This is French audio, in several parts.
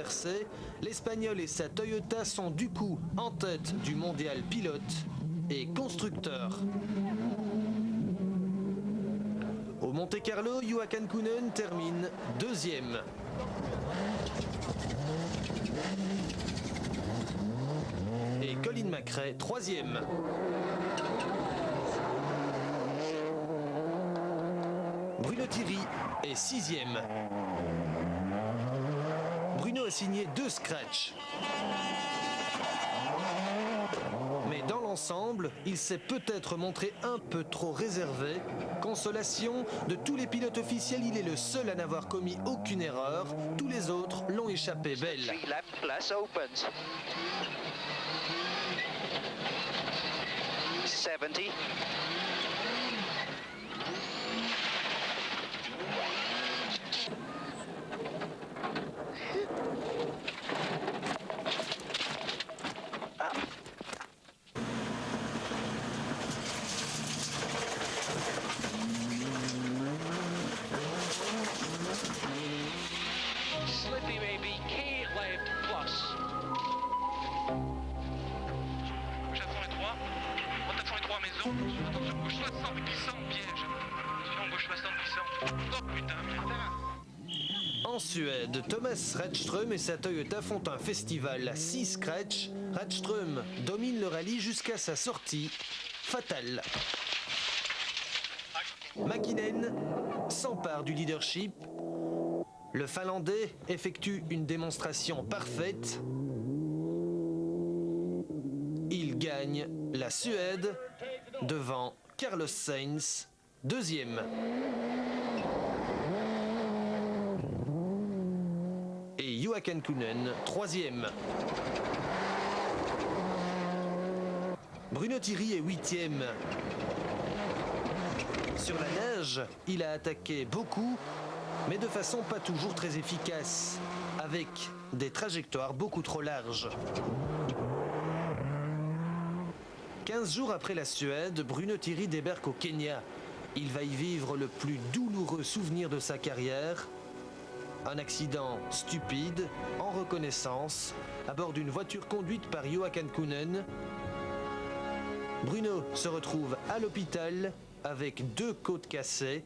inversée, l'Espagnol et sa Toyota sont du coup en tête du mondial pilote et constructeur. Au Monte-Carlo, Juha Kankkunen termine deuxième. Et Colin McRae troisième. Bruno Thierry est sixième. Bruno a signé 2 scratchs. Mais dans l'ensemble, il s'est peut-être montré un peu trop réservé. Consolation, de tous les pilotes officiels, il est le seul à n'avoir commis aucune erreur. Tous les autres l'ont échappé belle. 70. Slippy maybe, key left plus. J'attends les 3. Rotation les 3 maisons. Attention, gauche 60 glissant, piège. Attention, gauche 60 glissant. Oh putain. En Suède, Thomas Rättström et sa Toyota font un festival à 6 scratchs. Rättström domine le rallye jusqu'à sa sortie fatale. Mäkinen s'empare du leadership. Le Finlandais effectue une démonstration parfaite. Il gagne la Suède devant Carlos Sainz, deuxième. Et Juha Kankkunen, troisième. Bruno Thierry est huitième. Sur la neige, il a attaqué beaucoup, mais de façon pas toujours très efficace, avec des trajectoires beaucoup trop larges. 15 jours après la Suède, Bruno Thierry débarque au Kenya. Il va y vivre le plus douloureux souvenir de sa carrière. Un accident stupide, en reconnaissance, à bord d'une voiture conduite par Juha Kankkunen. Bruno se retrouve à l'hôpital avec 2 côtes cassées.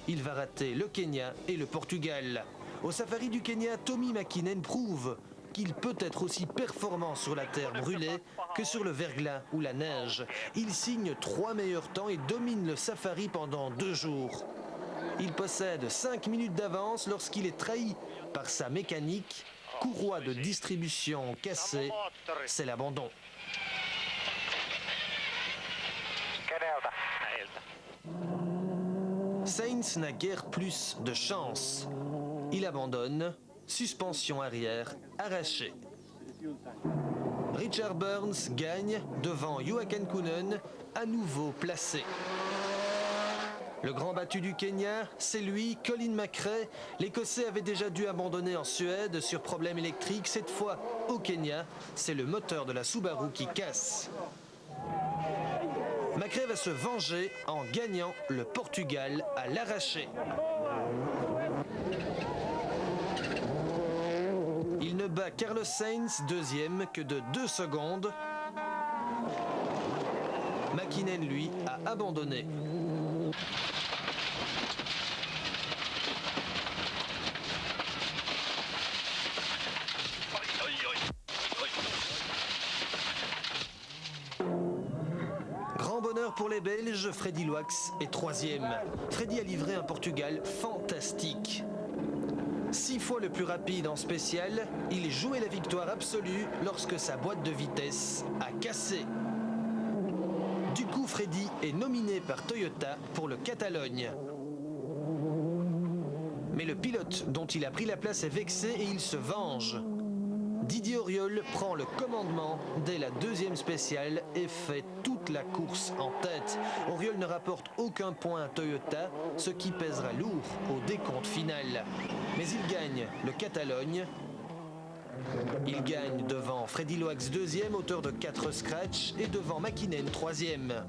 Il va rater le Kenya et le Portugal. Au safari du Kenya, Tommi Mäkinen prouve qu'il peut être aussi performant sur la terre brûlée que sur le verglas ou la neige. Il signe 3 meilleurs temps et domine le safari pendant 2 jours. Il possède 5 minutes d'avance lorsqu'il est trahi par sa mécanique. Courroie de distribution cassée, c'est l'abandon. Sainz n'a guère plus de chance. Il abandonne, suspension arrière arrachée. Richard Burns gagne devant Juha Kankkunen, à nouveau placé. Le grand battu du Kenya, c'est lui, Colin McRae. L'Écossais avait déjà dû abandonner en Suède sur problème électrique. Cette fois, au Kenya, c'est le moteur de la Subaru qui casse. McRae va se venger en gagnant le Portugal à l'arraché. Il ne bat Carlos Sainz, deuxième, que de 2 secondes. Mäkinen, lui, a abandonné. Grand bonheur pour les Belges, Freddy Loax est troisième. Freddy a livré un Portugal fantastique. 6 fois le plus rapide en spécial, il jouait la victoire absolue lorsque sa boîte de vitesse a cassé. Du coup, Freddy est nominé par Toyota pour le Catalogne. Mais le pilote dont il a pris la place est vexé et il se venge. Didier Auriol prend le commandement dès la 2e spéciale et fait toute la course en tête. Auriol ne rapporte aucun point à Toyota, ce qui pèsera lourd au décompte final. Mais il gagne le Catalogne. Il gagne devant Freddy Loax 2e, auteur de 4 scratchs, et devant Mäkinen 3e.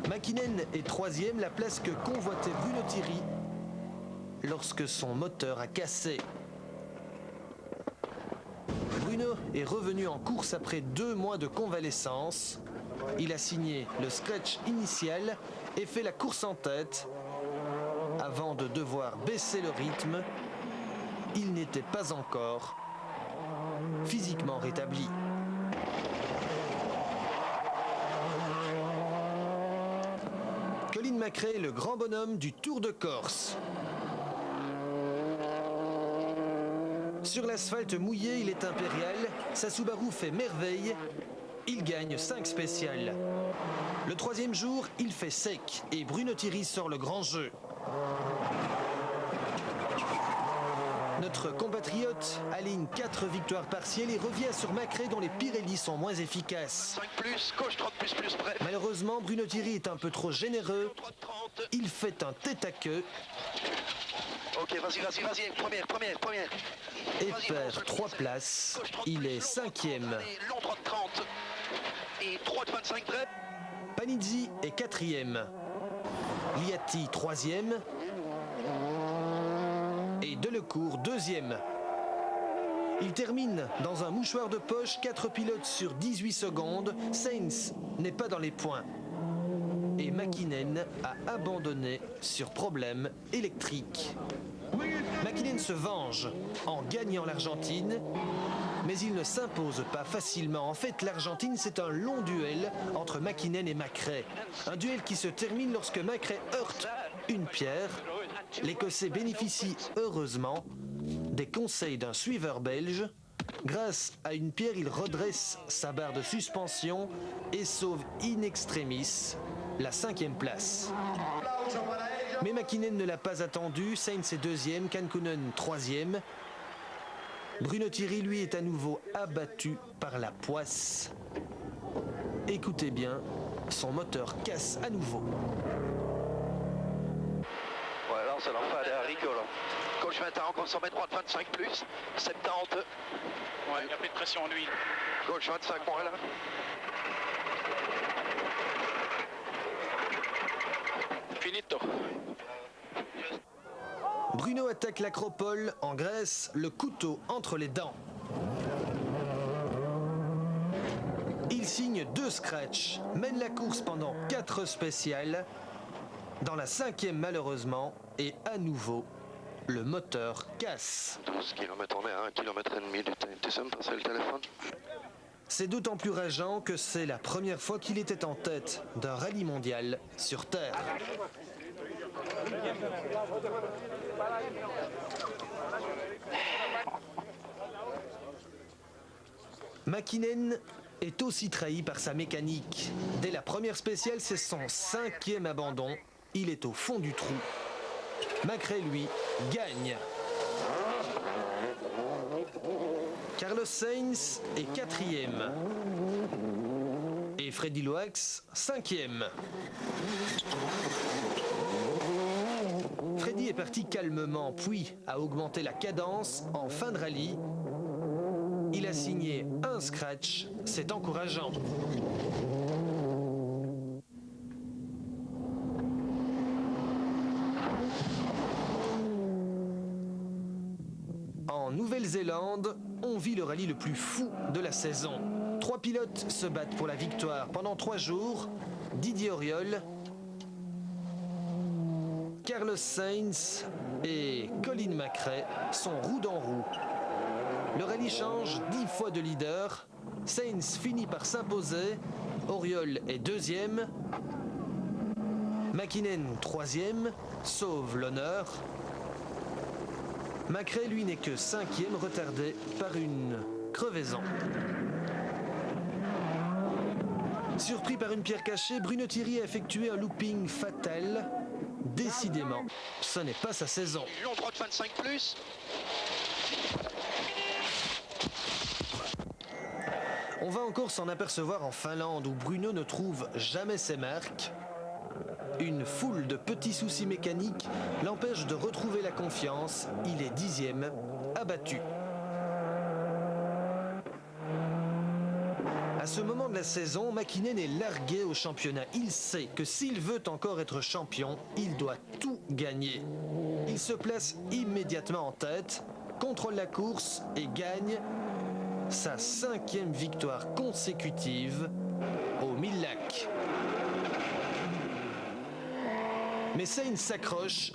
Mäkinen est 3e, la place que convoitait Bruno Thierry lorsque son moteur a cassé. Bruno est revenu en course après 2 mois de convalescence. Il a signé le scratch initial et fait la course en tête avant de devoir baisser le rythme. Il n'était pas encore physiquement rétabli. Colin McRae est le grand bonhomme du Tour de Corse. Sur l'asphalte mouillé, il est impérial. Sa Subaru fait merveille. Il gagne 5 spéciales. Le 3e jour, il fait sec et Bruno Thierry sort le grand jeu. Notre compatriote aligne 4 victoires partielles et revient sur McRae dont les Pirelli sont moins efficaces. 5 plus, gauche 30 plus près. Malheureusement, Bruno Thierry est un peu trop généreux. Droite 30. Il fait un tête-à-queue Ok, vas-y, première. et perd 3 places. Il est 5e. Long droite 30. Et droite 25 près. Panizzi est 4e. Liatti 3e. Et Delecourt 2e. Il termine dans un mouchoir de poche, 4 pilotes sur 18 secondes. Sainz n'est pas dans les points. Et Mäkinen a abandonné sur problème électrique. Mäkinen se venge en gagnant l'Argentine, mais il ne s'impose pas facilement. En fait, l'Argentine, c'est un long duel entre Mäkinen et McRae. Un duel qui se termine lorsque McRae heurte une pierre. L'Écossais bénéficie heureusement des conseils d'un suiveur belge. Grâce à une pierre, il redresse sa barre de suspension et sauve in extremis la 5e place. Mais Mäkinen ne l'a pas attendu. Sainz est 2e, Kankkunen 3e. Bruno Thierry, lui, est à nouveau abattu par la poisse. Écoutez bien, son moteur casse à nouveau. Ouais, là, ça leur fait aller à rigolo. Gauche 21, encore 100 mètres, droite 25 plus. 70. Ouais, il a pris de pression en huile. Gauche 25, moins là. Finito. Bruno attaque l'Acropole en Grèce, le couteau entre les dents. Il signe 2 scratchs, mène la course pendant 4 spéciales. Dans la 5e, malheureusement, et à nouveau, le moteur casse. 12 km en mer, 1,5 km du TNT, ça me passait le téléphone. C'est d'autant plus rageant que c'est la première fois qu'il était en tête d'un rallye mondial sur Terre. Mäkinen est aussi trahi par sa mécanique. Dès la première spéciale, c'est son 5e abandon. Il est au fond du trou. McRae, lui, gagne. Carlos Sainz est 4e. Et Freddy Loax, 5e. Freddy est parti calmement, puis a augmenté la cadence en fin de rallye. Il a signé un scratch, c'est encourageant. En Nouvelle-Zélande, on vit le rallye le plus fou de la saison. 3 pilotes se battent pour la victoire pendant 3 jours. Didier Auriol, Carlos Sainz et Colin McRae sont roue dans roue. Le rallye change 10 fois de leader. Sainz finit par s'imposer. Auriol est 2e. Mäkinen 3e, sauve l'honneur. McRae, lui, n'est que 5e, retardé par une crevaison. Surpris par une pierre cachée, Bruno Thierry a effectué un looping fatal. Décidément, ce n'est pas sa saison. Long droite 25 plus. On va encore s'en apercevoir en Finlande où Bruno ne trouve jamais ses marques. Une foule de petits soucis mécaniques l'empêche de retrouver la confiance. Il est 10e, abattu. À ce moment de la saison, Mäkinen est largué au championnat. Il sait que s'il veut encore être champion, il doit tout gagner. Il se place immédiatement en tête, contrôle la course et gagne sa 5e victoire consécutive au Mille-Lacs. Mais Sainz s'accroche,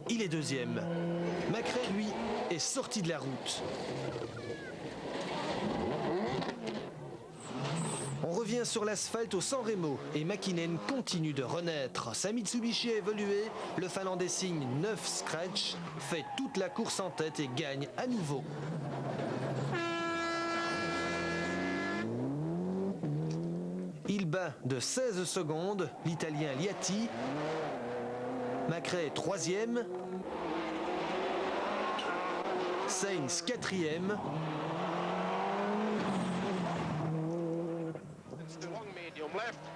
il est 2e. McRae, lui, est sorti de la route. On revient sur l'asphalte au San Remo et Mäkinen continue de renaître. Sa Mitsubishi a évolué, le Finlandais signe 9 scratchs, fait toute la course en tête et gagne à nouveau. Il bat de 16 secondes l'Italien Liatti. McRae 3e. Sainz 4e.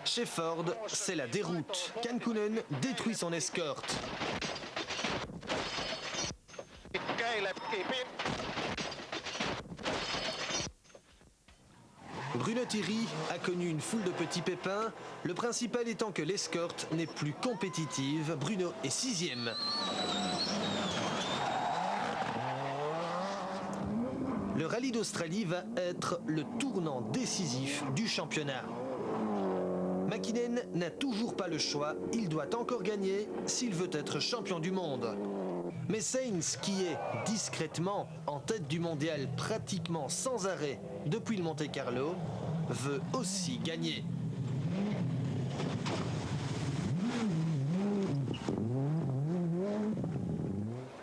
Chez Ford, c'est la déroute. Kankkunen détruit son escorte. Bruno Thierry a connu une foule de petits pépins, le principal étant que l'escorte n'est plus compétitive. Bruno est 6e. Le rallye d'Australie va être le tournant décisif du championnat. Mäkinen n'a toujours pas le choix, il doit encore gagner s'il veut être champion du monde. Mais Sainz, qui est discrètement en tête du mondial pratiquement sans arrêt depuis le Monte-Carlo, veut aussi gagner.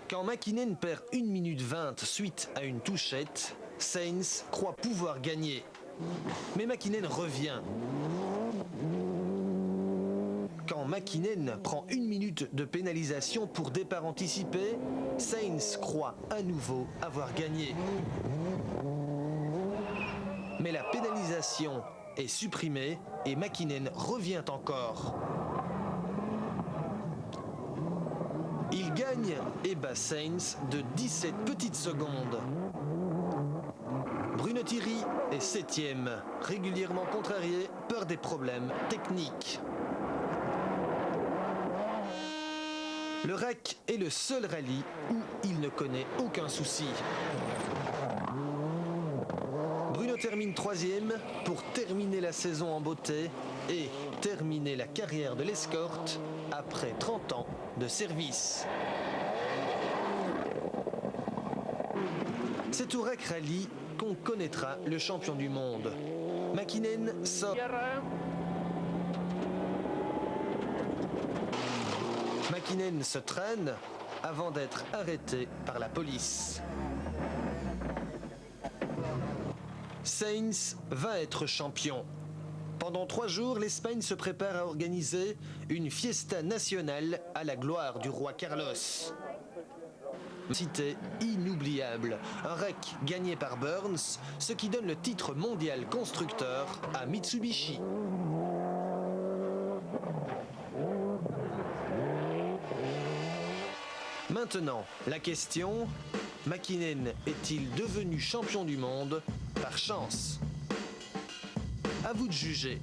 Quand Mäkinen perd 1 minute 20 suite à une touchette, Sainz croit pouvoir gagner. Mais Mäkinen revient. Quand Mäkinen prend 1 minute de pénalisation pour départ anticipé, Sainz croit à nouveau avoir gagné. Mais la pénalisation est supprimée et Mäkinen revient encore. Il gagne et bat Sainz de 17 petites secondes. Bruno Thierry est 7e, régulièrement contrarié par des problèmes techniques. Le RAC est le seul rallye où il ne connaît aucun souci. Bruno termine 3e pour terminer la saison en beauté et terminer la carrière de l'escorte après 30 ans de service. C'est au RAC Rally qu'on connaîtra le champion du monde. Mäkinen sort. Mäkinen se traîne avant d'être arrêté par la police. Sainz va être champion. Pendant 3 jours, l'Espagne se prépare à organiser une fiesta nationale à la gloire du roi Carlos. Cité inoubliable, un REC gagné par Burns, ce qui donne le titre mondial constructeur à Mitsubishi. Maintenant, la question, Mäkinen est-il devenu champion du monde par chance? À vous de juger.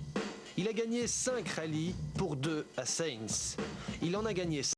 Il a gagné 5 rallyes pour 2 à Sainz. Il en a gagné